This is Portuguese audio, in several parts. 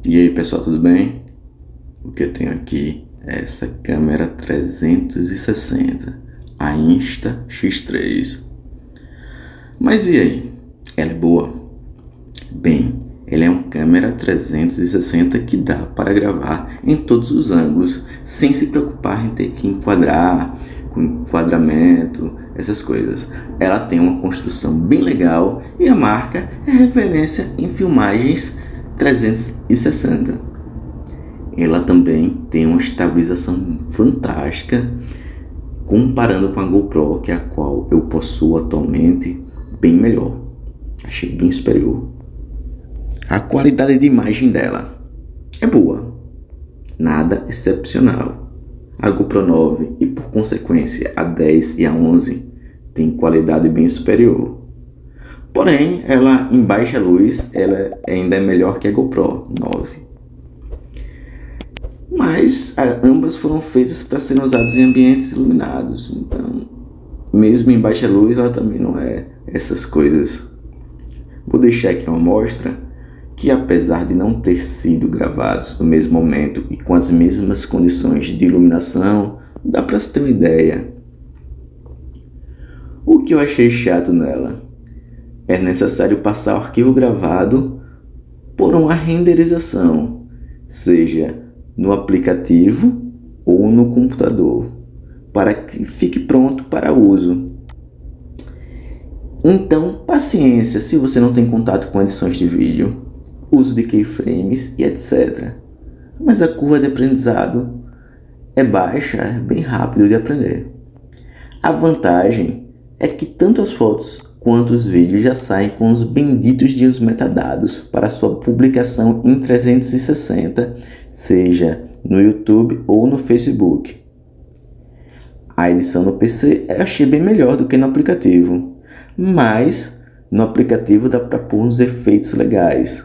E aí pessoal, tudo bem? O que eu tenho aqui é essa câmera 360, a Insta-X3. Mas e aí? Ela é boa? Bem, ela é uma câmera 360 que dá para gravar em todos os ângulos, sem se preocupar em ter que enquadrar, com enquadramento, essas coisas. Ela tem uma construção bem legal e a marca é referência em filmagens 360. Ela também tem uma estabilização fantástica, comparando com a GoPro, que é a qual eu possuo atualmente, bem melhor. Achei bem superior. A qualidade de imagem dela é boa, nada excepcional. A GoPro 9 e por consequência a 10 e a 11 tem qualidade bem superior. Porém, ela em baixa luz, ela ainda é melhor que a GoPro 9. Mas ambas foram feitas para serem usadas em ambientes iluminados. Então, mesmo em baixa luz, ela também não é essas coisas. Vou deixar aqui uma amostra que, apesar de não ter sido gravados no mesmo momento e com as mesmas condições de iluminação, dá para se ter uma ideia. O que eu achei chato nela? É necessário passar o arquivo gravado por uma renderização, seja no aplicativo ou no computador, para que fique pronto para uso. Então, paciência se você não tem contato com edições de vídeo, uso de keyframes e etc. Mas a curva de aprendizado é baixa, é bem rápido de aprender. A vantagem é que tanto as fotos quanto os vídeos já saem com os benditos de os metadados para sua publicação em 360, seja no YouTube ou no Facebook. A edição no PC eu achei bem melhor do que no aplicativo, mas no aplicativo dá para pôr uns efeitos legais.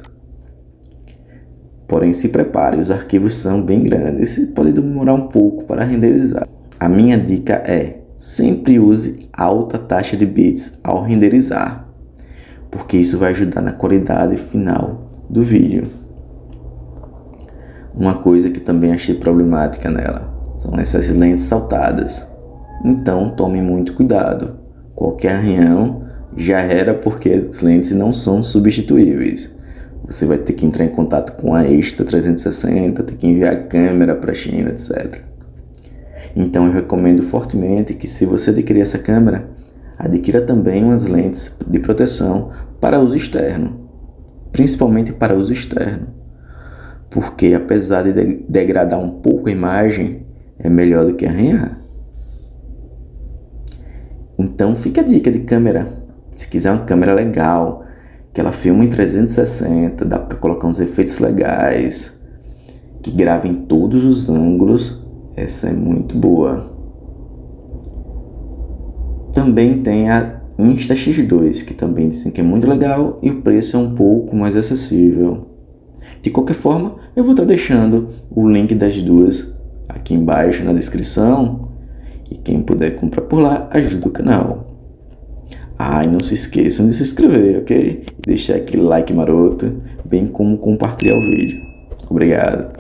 Porém, se prepare, os arquivos são bem grandes e pode demorar um pouco para renderizar. A minha dica é: sempre use alta taxa de bits ao renderizar, porque isso vai ajudar na qualidade final do vídeo. Uma coisa que também achei problemática nela são essas lentes saltadas. Então tome muito cuidado. Qualquer arranhão já era, porque as lentes não são substituíveis. Você vai ter que entrar em contato com a Insta360, ter que enviar a câmera para a China, etc. Então eu recomendo fortemente que, se você adquirir essa câmera, adquira também umas lentes de proteção para uso externo, principalmente para uso externo, porque apesar de degradar um pouco a imagem, é melhor do que arranhar. Então fica a dica de câmera. Se quiser uma câmera legal, que ela filma em 360, dá para colocar uns efeitos legais, que grava em todos os ângulos, essa é muito boa. Também tem a Insta-X2, que também dizem que é muito legal e o preço é um pouco mais acessível. De qualquer forma, eu vou estar deixando o link das duas aqui embaixo na descrição, e quem puder comprar por lá ajuda o canal. E não se esqueçam de se inscrever, ok? E deixar aquele like maroto, bem como compartilhar o vídeo. Obrigado.